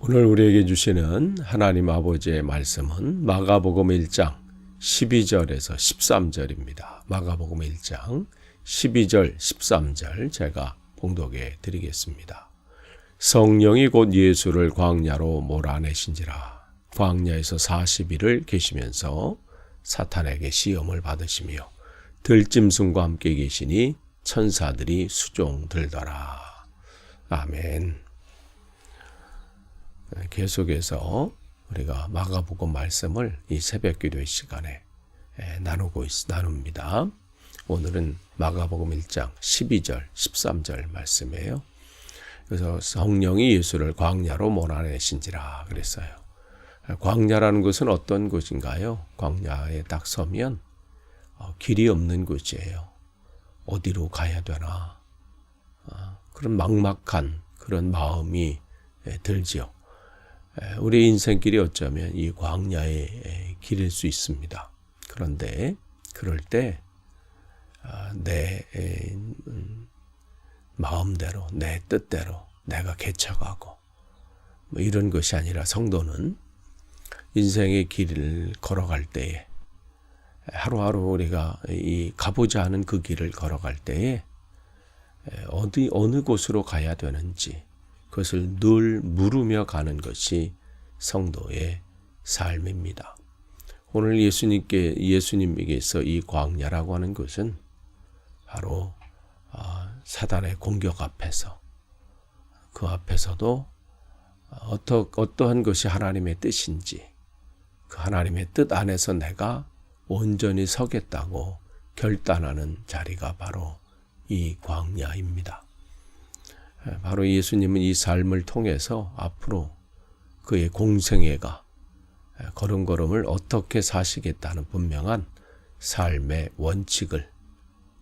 오늘 우리에게 주시는 하나님 아버지의 말씀은 마가복음 1장 12절에서 13절입니다. 마가복음 1장 12절 13절 제가 봉독해 드리겠습니다. 성령이 곧 예수를 광야로 몰아내신지라. 광야에서 40일을 계시면서 사탄에게 시험을 받으시며 들짐승과 함께 계시니 천사들이 수종들더라. 아멘. 계속해서 우리가 마가복음 말씀을 이 새벽기도의 시간에 나눕니다. 오늘은 마가복음 1장 12절 13절 말씀이에요. 그래서 성령이 예수를 광야로 몰아내신지라 그랬어요. 광야라는 곳은 어떤 곳인가요? 광야에 딱 서면 길이 없는 곳이에요. 어디로 가야 되나? 그런 막막한 그런 마음이 들지요. 우리 인생길이 어쩌면 이 광야의 길일 수 있습니다. 그런데 그럴 때 내 마음대로 내 뜻대로 내가 개척하고 뭐 이런 것이 아니라 성도는 인생의 길을 걸어갈 때에 하루하루 우리가 이 가보자 하는 그 길을 걸어갈 때에 어느 곳으로 가야 되는지 그것을 늘 물으며 가는 것이 성도의 삶입니다. 오늘 예수님에게서 이 광야라고 하는 것은 바로 사단의 공격 앞에서 그 앞에서도 어떠한 것이 하나님의 뜻인지 그 하나님의 뜻 안에서 내가 온전히 서겠다고 결단하는 자리가 바로 이 광야입니다. 바로 예수님은 이 삶을 통해서 앞으로 그의 공생애가 걸음걸음을 어떻게 사시겠다는 분명한 삶의 원칙을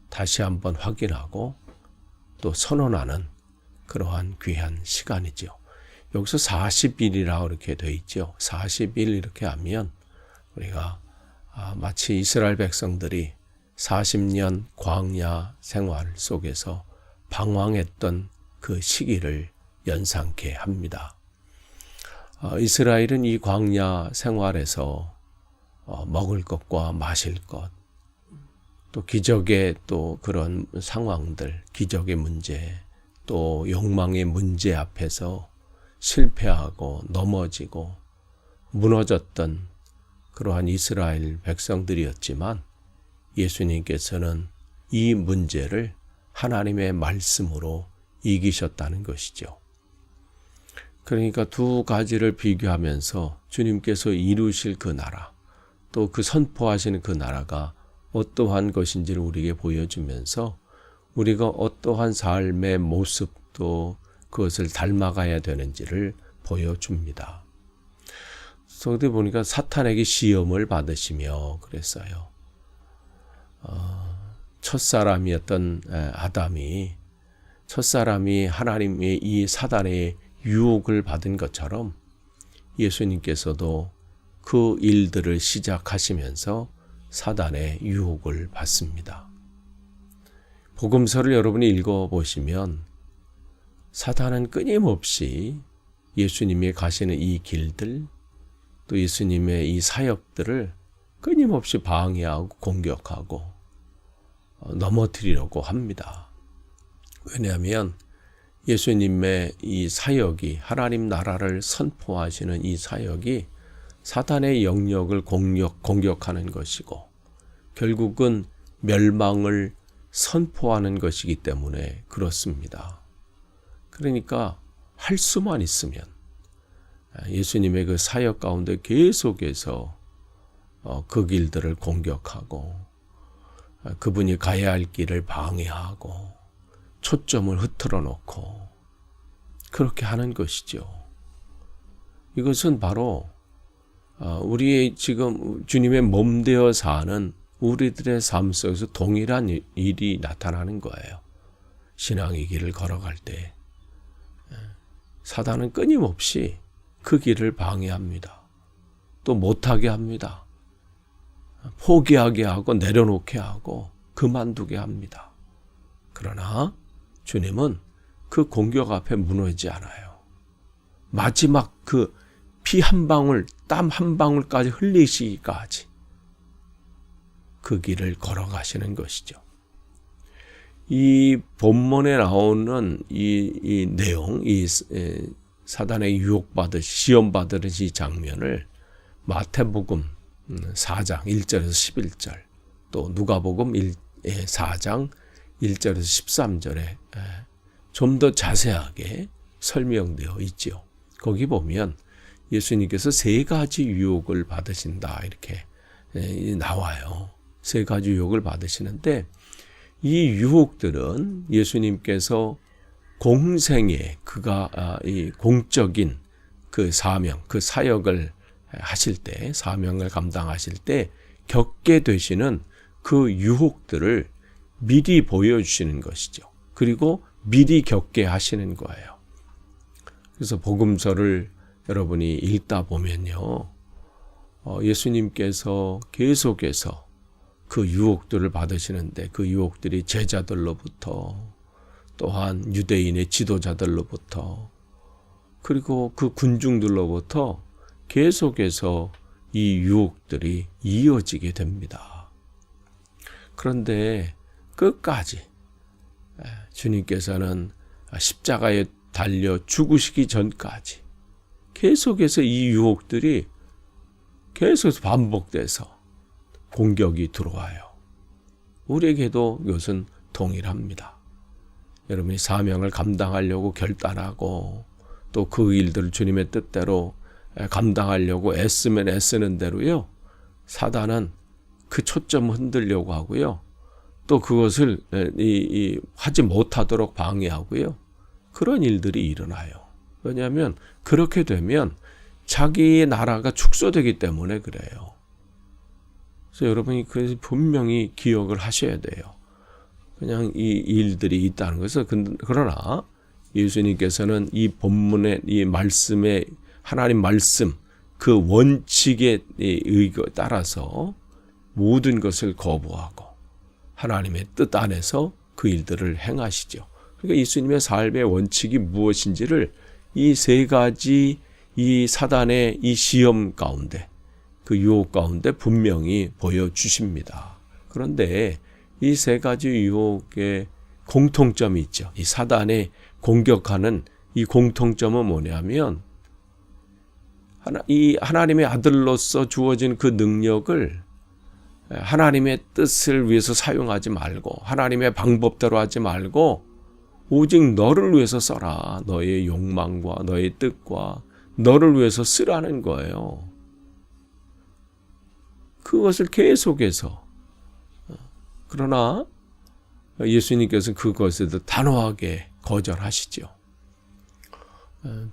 다시 한번 확인하고 또 선언하는 그러한 귀한 시간이죠. 여기서 40일이라고 이렇게 되어 있죠. 40일 이렇게 하면 우리가 마치 이스라엘 백성들이 40년 광야 생활 속에서 방황했던 그 시기를 연상케 합니다. 이스라엘은 이 광야 생활에서 먹을 것과 마실 것, 또 기적의 또 그런 상황들, 기적의 문제, 또 욕망의 문제 앞에서 실패하고 넘어지고 무너졌던 그러한 이스라엘 백성들이었지만 예수님께서는 이 문제를 하나님의 말씀으로 이기셨다는 것이죠. 그러니까 두 가지를 비교하면서 주님께서 이루실 그 나라, 또 그 선포하시는 그 나라가 어떠한 것인지를 우리에게 보여주면서 우리가 어떠한 삶의 모습도 그것을 닮아가야 되는지를 보여줍니다. 그런데 보니까 사탄에게 시험을 받으시며 그랬어요. 첫사람이었던 첫사람이 하나님의 이 사단의 유혹을 받은 것처럼 예수님께서도 그 일들을 시작하시면서 사단의 유혹을 받습니다. 복음서를 여러분이 읽어보시면 사단은 끊임없이 예수님이 가시는 이 길들, 또 예수님의 이 사역들을 끊임없이 방해하고 공격하고 넘어뜨리려고 합니다. 왜냐하면 예수님의 이 사역이 하나님 나라를 선포하시는 이 사역이 사탄의 영역을 공격하는 것이고 결국은 멸망을 선포하는 것이기 때문에 그렇습니다. 그러니까 할 수만 있으면 예수님의 그 사역 가운데 계속해서 그 길들을 공격하고 그분이 가야 할 길을 방해하고 초점을 흐트러 놓고 그렇게 하는 것이죠. 이것은 바로 우리의 지금 주님의 몸 되어 사는 우리들의 삶 속에서 동일한 일이 나타나는 거예요. 신앙의 길을 걸어갈 때 사단은 끊임없이 그 길을 방해합니다. 또 못하게 합니다. 포기하게 하고 내려놓게 하고 그만두게 합니다. 그러나 주님은 그 공격 앞에 무너지지 않아요. 마지막 그 피 한 방울, 땀 한 방울까지 흘리시기까지 그 길을 걸어가시는 것이죠. 이 본문에 나오는 이 내용, 이 사단의 유혹받으시, 시험받으시 이 장면을 마태복음 4장 1절에서 11절, 또 누가복음 4장 1절에서 13절에 좀 더 자세하게 설명되어 있죠. 거기 보면 예수님께서 세 가지 유혹을 받으신다 이렇게 나와요. 세 가지 유혹을 받으시는데 이 유혹들은 예수님께서 공생에 그가 이 공적인 그 사명, 그 사역을 하실 때, 사명을 감당하실 때 겪게 되시는 그 유혹들을 미리 보여주시는 것이죠. 그리고 미리 겪게 하시는 거예요. 그래서 복음서를 여러분이 읽다 보면요, 예수님께서 계속해서 그 유혹들을 받으시는데 그 유혹들이 제자들로부터 또한 유대인의 지도자들로부터 그리고 그 군중들로부터 계속해서 이 유혹들이 이어지게 됩니다. 그런데 끝까지 주님께서는 십자가에 달려 죽으시기 전까지 계속해서 이 유혹들이 계속해서 반복돼서 공격이 들어와요. 우리에게도 이것은 동일합니다. 여러분이 사명을 감당하려고 결단하고 또 그 일들을 주님의 뜻대로 감당하려고 애쓰면 애쓰는 대로요, 사단은 그 초점을 흔들려고 하고요, 또 그것을 하지 못하도록 방해하고요, 그런 일들이 일어나요. 왜냐하면 그렇게 되면 자기의 나라가 축소되기 때문에 그래요. 그래서 여러분이 그 분명히 기억을 하셔야 돼요. 그냥 이 일들이 있다는 것은, 그러나 예수님께서는 이 본문의 이 말씀에, 하나님 말씀 그 원칙에 따라서 모든 것을 거부하고 하나님의 뜻 안에서 그 일들을 행하시죠. 그러니까 예수님의 삶의 원칙이 무엇인지를 이 세 가지 이 사단의 이 시험 가운데, 그 유혹 가운데 분명히 보여주십니다. 그런데 이 세 가지 유혹의 공통점이 있죠. 이 사단의 공격하는 이 공통점은 뭐냐면, 이 하나님의 아들로서 주어진 그 능력을 하나님의 뜻을 위해서 사용하지 말고, 하나님의 방법대로 하지 말고 오직 너를 위해서 써라. 너의 욕망과 너의 뜻과 너를 위해서 쓰라는 거예요. 그것을 계속해서, 그러나 예수님께서는 그것에도 단호하게 거절하시죠.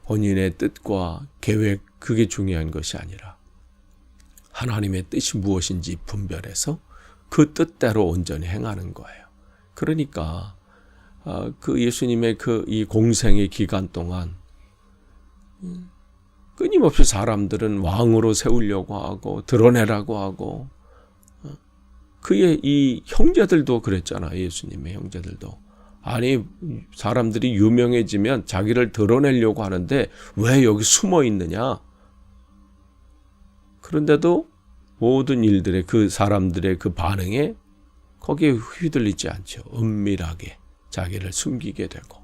본인의 뜻과 계획, 그게 중요한 것이 아니라 하나님의 뜻이 무엇인지 분별해서 그 뜻대로 온전히 행하는 거예요. 그러니까 그 예수님의 이 공생의 기간 동안 끊임없이 사람들은 왕으로 세우려고 하고 드러내라고 하고, 그의 이 형제들도 그랬잖아요. 예수님의 형제들도. 아니, 사람들이 유명해지면 자기를 드러내려고 하는데 왜 여기 숨어 있느냐? 그런데도 모든 일들의 그 사람들의 그 반응에 거기에 휘둘리지 않죠. 은밀하게 자기를 숨기게 되고,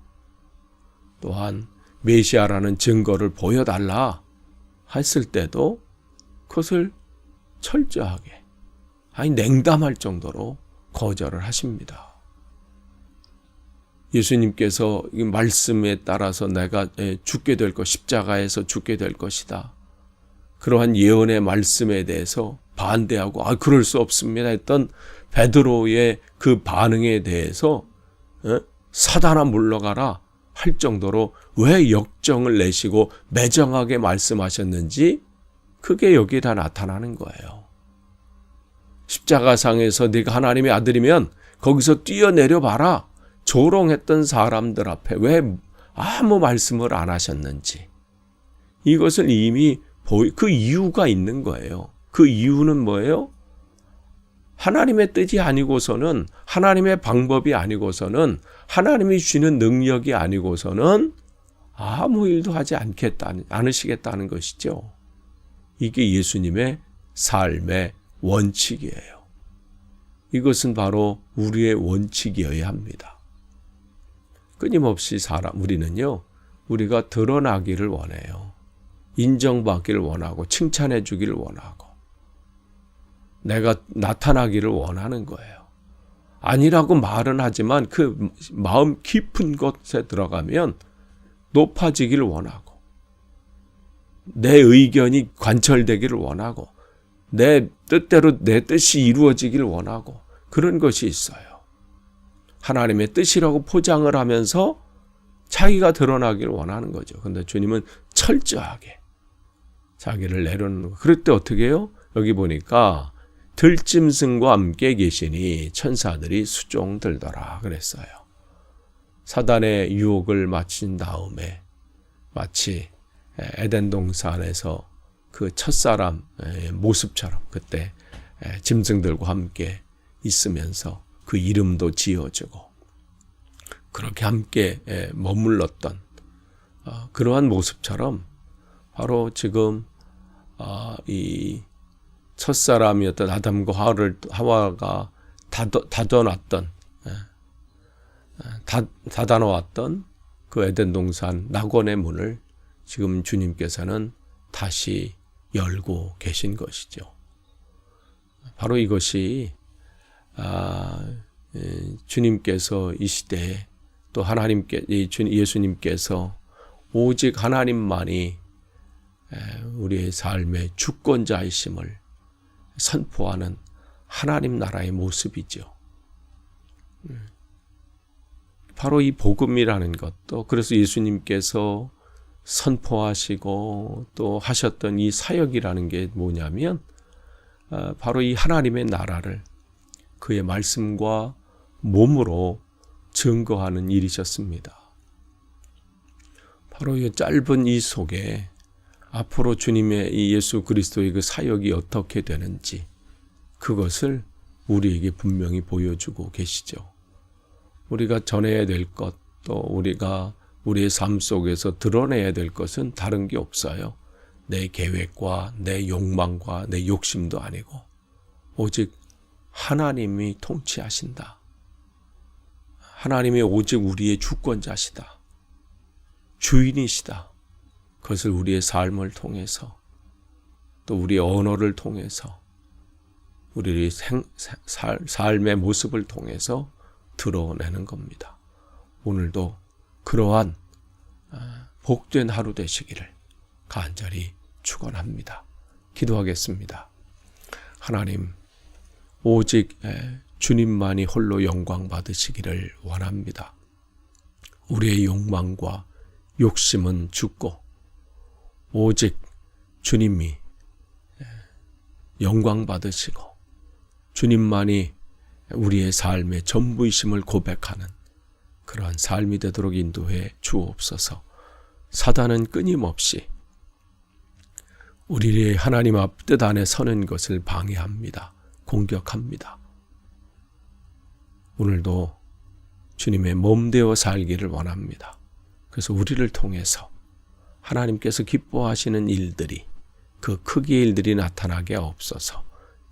또한 메시아라는 증거를 보여달라 했을 때도 그것을 철저하게, 아니 냉담할 정도로 거절을 하십니다. 예수님께서 이 말씀에 따라서 내가 죽게 될 것, 십자가에서 죽게 될 것이다, 그러한 예언의 말씀에 대해서 반대하고 그럴 수 없습니다 했던 베드로의 그 반응에 대해서 사단아 물러가라 할 정도로 왜 역정을 내시고 매정하게 말씀하셨는지, 그게 여기에 다 나타나는 거예요. 십자가상에서 네가 하나님의 아들이면 거기서 뛰어내려 봐라 조롱했던 사람들 앞에 왜 아무 말씀을 안 하셨는지, 이것을 이미 그 이유가 있는 거예요. 그 이유는 뭐예요? 하나님의 뜻이 아니고서는, 하나님의 방법이 아니고서는, 하나님이 주시는 능력이 아니고서는 아무 일도 하지 않으시겠다는 것이죠. 이게 예수님의 삶의 원칙이에요. 이것은 바로 우리의 원칙이어야 합니다. 끊임없이 우리는요, 우리가 드러나기를 원해요. 인정받기를 원하고, 칭찬해 주기를 원하고, 내가 나타나기를 원하는 거예요. 아니라고 말은 하지만 그 마음 깊은 곳에 들어가면 높아지기를 원하고, 내 의견이 관철되기를 원하고, 내 뜻대로 내 뜻이 이루어지기를 원하고, 그런 것이 있어요. 하나님의 뜻이라고 포장을 하면서 자기가 드러나기를 원하는 거죠. 그런데 주님은 철저하게 자기를 내려놓는 거. 그럴 때 어떻게 해요? 여기 보니까 들짐승과 함께 계시니 천사들이 수종들더라 그랬어요. 사단의 유혹을 마친 다음에 마치 에덴 동산에서 그 첫사람 모습처럼 그때 짐승들과 함께 있으면서 그 이름도 지어주고 그렇게 함께 머물렀던 그러한 모습처럼 바로 지금 이 첫사람이었던 아담과 하와가 닫아놓았던 그 에덴 동산 낙원의 문을 지금 주님께서는 다시 열고 계신 것이죠. 바로 이것이 주님께서 이 시대에 또 예수님께서 오직 하나님만이 우리의 삶의 주권자이심을 선포하는 하나님 나라의 모습이죠. 바로 이 복음이라는 것도 그래서 예수님께서 선포하시고 또 하셨던 이 사역이라는 게 뭐냐면 바로 이 하나님의 나라를 그의 말씀과 몸으로 증거하는 일이셨습니다. 바로 이 짧은 이 속에 앞으로 주님의 이 예수 그리스도의 그 사역이 어떻게 되는지 그것을 우리에게 분명히 보여주고 계시죠. 우리가 전해야 될 것, 또 우리가 우리의 삶 속에서 드러내야 될 것은 다른 게 없어요. 내 계획과 내 욕망과 내 욕심도 아니고 오직 하나님이 통치하신다. 하나님이 오직 우리의 주권자시다. 주인이시다. 그것을 우리의 삶을 통해서 또 우리의 언어를 통해서 우리의 삶의 모습을 통해서 드러내는 겁니다. 오늘도 그러한 복된 하루 되시기를 간절히 축원합니다. 기도하겠습니다. 하나님, 오직 주님만이 홀로 영광 받으시기를 원합니다. 우리의 욕망과 욕심은 죽고 오직 주님이 영광 받으시고 주님만이 우리의 삶의 전부이심을 고백하는 그러한 삶이 되도록 인도해 주옵소서. 사단은 끊임없이 우리의 하나님 앞 뜻 안에 서는 것을 방해합니다. 공격합니다. 오늘도 주님의 몸되어 살기를 원합니다. 그래서 우리를 통해서 하나님께서 기뻐하시는 일들이 그 크기의 일들이 나타나게 없어서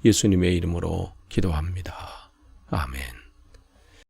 예수님의 이름으로 기도합니다. 아멘.